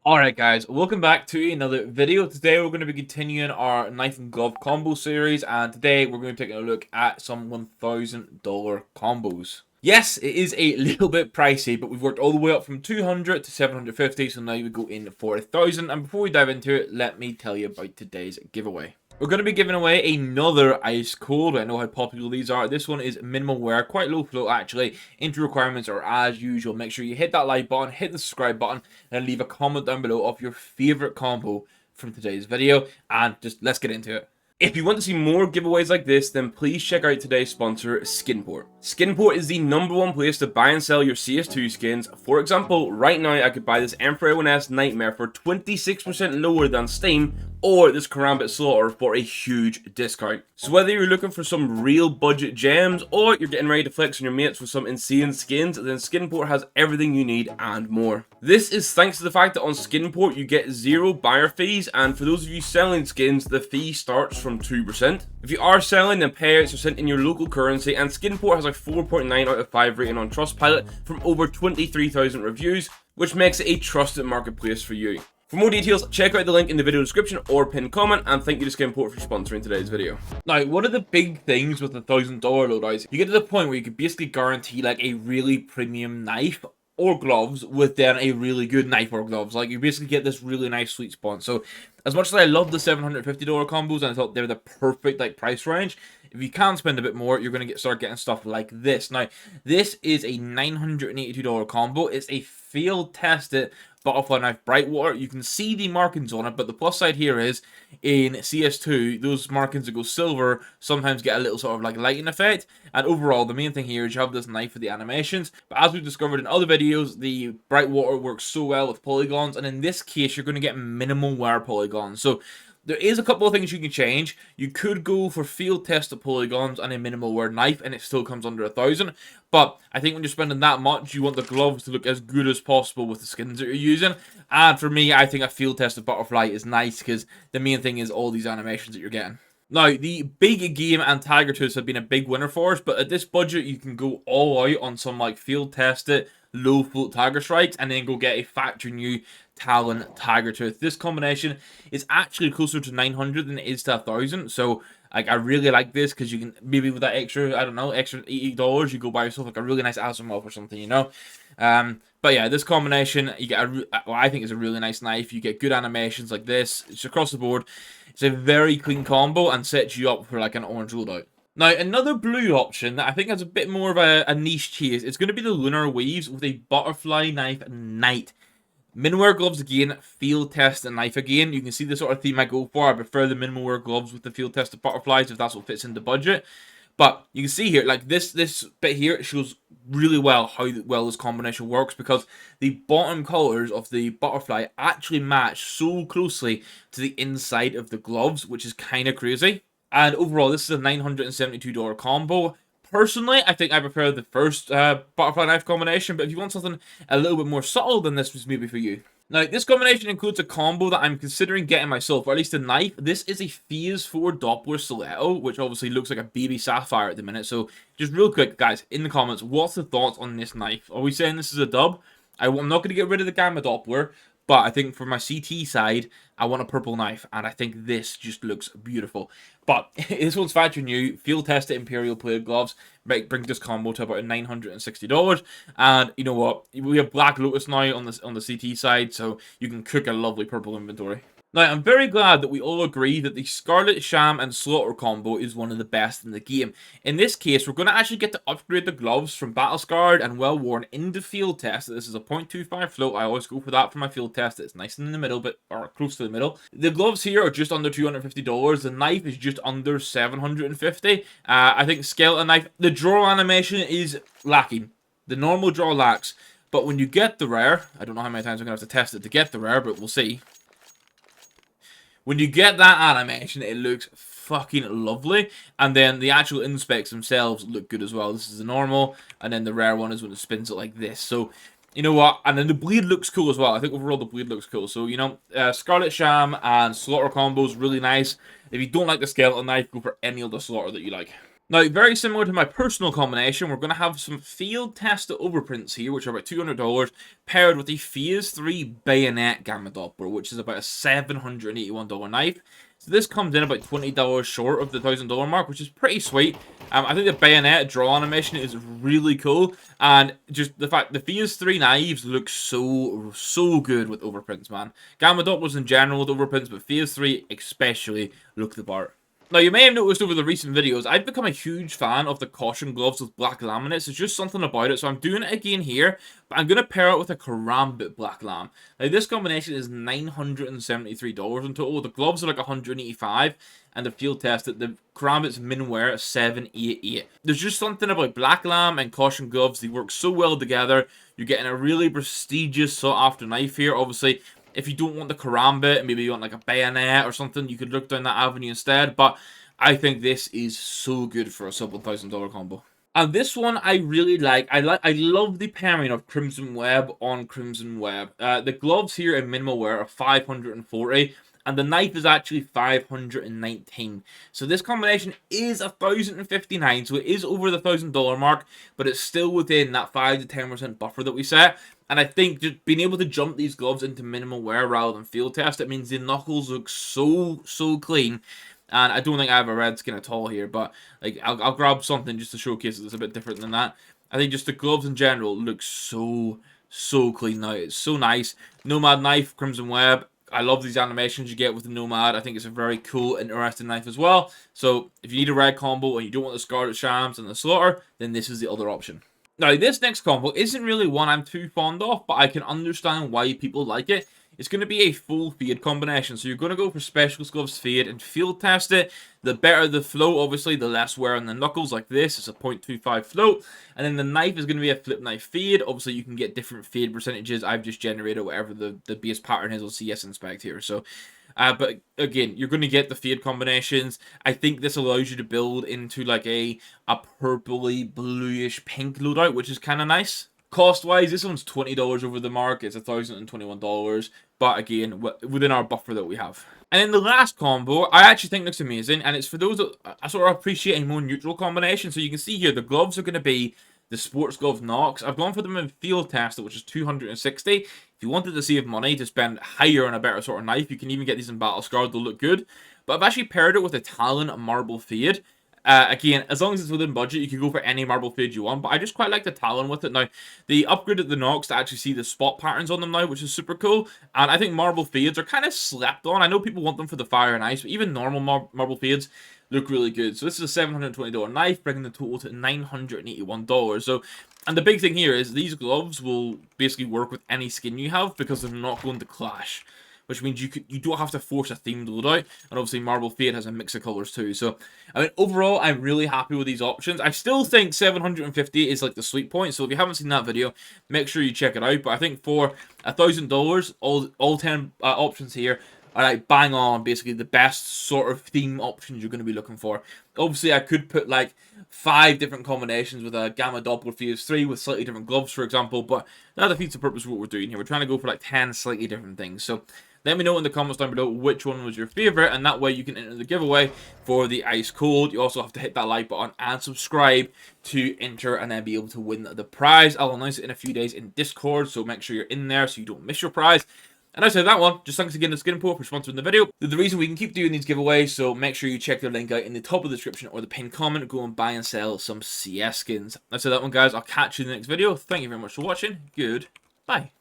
Alright guys, welcome back to another video. Today we're going to be continuing our knife and glove combo series, and today we're going to be taking a look at some $1,000 combos. Yes, it is a little bit pricey, but we've worked all the way up from 200 to 750, so now we go in for 1,000. And before we dive into it, let me tell you about today's giveaway. We're going to be giving away another ice cold. I know how popular these are. This one is minimal wear, quite low flow actually. Entry requirements are as usual. Make sure you hit that like button, hit the subscribe button, and leave a comment down below of your favorite combo from today's video. And just let's get into it. If you want to see more giveaways like this, then please check out today's sponsor, Skinport. Skinport is the #1 place to buy and sell your CS2 skins. For example, right now I could buy this Emperor A1S Nightmare for 26% lower than Steam, or this Karambit Slaughter for a huge discount. So whether you're looking for some real budget gems, or you're getting ready to flex on your mates with some insane skins, then Skinport has everything you need and more. This is thanks to the fact that on Skinport you get 0 buyer fees, and for those of you selling skins, the fee starts from 2%. If you are selling, then payouts are sent in your local currency, and Skinport has a 4.9 out of 5 rating on Trustpilot from over 23,000 reviews, which makes it a trusted marketplace for you. For more details, check out the link in the video description or pinned comment, and thank you to Skinport for sponsoring today's video. Now, one of the big things with the $1,000 loadouts, you get to the point where you can basically guarantee like a really premium knife or gloves with then a really good knife or gloves. Like, you basically get this really nice sweet spot. So as much as I love the $750 combos and I thought they were the perfect like price range, if you can spend a bit more, you're going to start getting stuff like this. Now, this is a $982 combo. It's a field tested butterfly knife Brightwater. You can see the markings on it, but the plus side here is in CS2, those markings that go silver sometimes get a little sort of like lighting effect. And overall, the main thing here is you have this knife for the animations. But as we've discovered in other videos, the Brightwater works so well with polygons, and in this case, you're going to get minimal wear polygons. So there is a couple of things you can change. You could go for field tested polygons and a minimal wear knife, and it still comes under 1,000. But I think when you're spending that much, you want the gloves to look as good as possible with the skins that you're using. And for me, I think a field tested butterfly is nice because the main thing is all these animations that you're getting. Now, the big game and Tiger Tooths have been a big winner for us, but at this budget, you can go all out on some like field tested, low float Tiger Strikes, and then go get a factory new Talon Tiger Tooth. This combination is actually closer to 900 than it is to 1,000, so like I really like this because you can maybe with that extra, I don't know, extra $80, you go buy yourself like a really nice Asimov or something, you know. But yeah, this combination, you get I think it's a really nice knife. You get good animations like this. It's across the board. It's a very clean combo and sets you up for like an orange loadout. Now, another blue option that I think has a bit more of a niche chase, it's going to be the Lunar Waves with a butterfly knife Knight. Minimal wear gloves again, field test and knife again. You can see the sort of theme I go for. I prefer the minimal wear gloves with the field tested butterflies if that's what fits into budget. But you can see here, like this bit here, it shows really well how well this combination works because the bottom colors of the butterfly actually match so closely to the inside of the gloves, which is kind of crazy. And overall, this is a $972 combo. Personally, I think I prefer the first butterfly knife combination, but if you want something a little bit more subtle, then this was maybe for you. Now, this combination includes a combo that I'm considering getting myself, or at least a knife. This is a Phase 4 Doppler stiletto, which obviously looks like a baby sapphire at the minute. So, just real quick, guys, in the comments, what's the thoughts on this knife? Are we saying this is a dub? I'm not going to get rid of the Gamma Doppler, but I think for my CT side, I want a purple knife, and I think this just looks beautiful. But this one's factory new, field tested Imperial plated gloves, bring this combo to about $960. And you know what? We have Black Lotus now on the CT side, so you can cook a lovely purple inventory. Now, I'm very glad that we all agree that the Scarlet Sham and Slaughter combo is one of the best in the game. In this case, we're going to actually get to upgrade the gloves from Battle Scarred and Well Worn into Field Test. This is a 0.25 float. I always go for that for my Field Test. It's nice and in the middle, or close to the middle. The gloves here are just under $250. The knife is just under $750. I think Skeleton Knife, the draw animation is lacking. The normal draw lacks. But when you get the rare, I don't know how many times I'm going to have to test it to get the rare, but we'll see. When you get that animation, it looks fucking lovely. And then the actual inspecs themselves look good as well. This is the normal, and then the rare one is when it spins it like this. So, you know what? And then the bleed looks cool as well. I think overall the bleed looks cool. So, you know, Scarlet Sham and Slaughter combos, really nice. If you don't like the Skeleton Knife, go for any other Slaughter that you like. Now, very similar to my personal combination, we're going to have some field-tested overprints here, which are about $200, paired with the Phase 3 Bayonet Gamma Doppler, which is about a $781 knife. So this comes in about $20 short of the $1,000 mark, which is pretty sweet. I think the Bayonet draw animation is really cool, and just the fact the Phase 3 knives look so good with overprints, man. Gamma Dopplers in general with overprints, but Phase 3 especially look the part. Now, you may have noticed over the recent videos, I've become a huge fan of the caution gloves with black laminates. There's just something about it, so I'm doing it again here, but I'm going to pair it with a karambit black lam. Now, this combination is $973 in total. The gloves are like $185, and the field tested, the karambit's min wear at $788. There's just something about black lam and caution gloves. They work so well together. You're getting a really prestigious sought-after knife here. Obviously, if you don't want the karambit, maybe you want like a bayonet or something, you could look down that avenue instead. But I think this is so good for a sub $1,000 combo. And this one I really like. I love the pairing of Crimson Web on Crimson Web. The gloves here in minimal wear are $540. And the knife is actually $519. So this combination is $1,059, so it is over the $1,000 mark, but it's still within that 5 to 10% buffer that we set. And I think just being able to jump these gloves into minimal wear rather than field test, it means the knuckles look so clean. And I don't think I have a red skin at all here, but like I'll grab something just to showcase it's a bit different than that. I think just the gloves in general look so clean now. It's so nice. Nomad knife, Crimson Web. I love these animations you get with the Nomad. I think it's a very cool, interesting knife as well. So if you need a red combo and you don't want the Scarlet Shams and the Slaughter, then this is the other option. Now, this next combo isn't really one I'm too fond of, but I can understand why people like it. It's going to be a full fade combination, so you're going to go for Specialist Gloves fade and field test it. The better the float, obviously, the less wear on the knuckles like this. It's a 0.25 float. And then the knife is going to be a flip knife fade. Obviously, you can get different fade percentages. I've just generated whatever the base pattern is on CS Inspect here. So, but again, you're going to get the fade combinations. I think this allows you to build into like a purpley, bluish, pink loadout, which is kind of nice. Cost-wise, this one's $20 over the mark. It's $1,021. But again, within our buffer that we have. And then the last combo, I actually think looks amazing. And it's for those that I sort of appreciate a more neutral combination. So you can see here, the gloves are going to be the Sports Glove Nox. I've gone for them in field test, which is $260. If you wanted to save money to spend higher on a better sort of knife, you can even get these in Battle Scarred. They'll look good. But I've actually paired it with a Talon Marble Fade. Again, as long as it's within budget, you can go for any marble fade you want, but I just quite like the Talon with it. Now, they upgraded the Nox to actually see the spot patterns on them now, which is super cool, and I think marble fades are kind of slept on. I know people want them for the fire and ice, but even normal marble fades look really good. So this is a $720 knife, bringing the total to $981. So, and the big thing here is these gloves will basically work with any skin you have because they're not going to clash, which means you don't have to force a themed loadout, and obviously Marble Fade has a mix of colors too. So, I mean, overall, I'm really happy with these options. I still think 750 is like the sweet point, so if you haven't seen that video, make sure you check it out. But I think for $1,000, all 10 options here are like bang on, basically the best sort of theme options you're going to be looking for. Obviously, I could put like 5 different combinations with a Gamma Doppler Phase 3 with slightly different gloves, for example, but that defeats the purpose of what we're doing here. We're trying to go for like 10 slightly different things. So let me know in the comments down below which one was your favorite, and that way you can enter the giveaway for the ice cold. You also have to hit that like button and subscribe to enter and then be able to win the prize. I'll announce it in a few days in Discord, so make sure you're in there so you don't miss your prize. And outside that one, just thanks again to Skinport for sponsoring the video. They're the reason we can keep doing these giveaways, so make sure you check their link out in the top of the description or the pinned comment. Go and buy and sell some CS skins. Outside that one, guys, I'll catch you in the next video. Thank you very much for watching. Goodbye.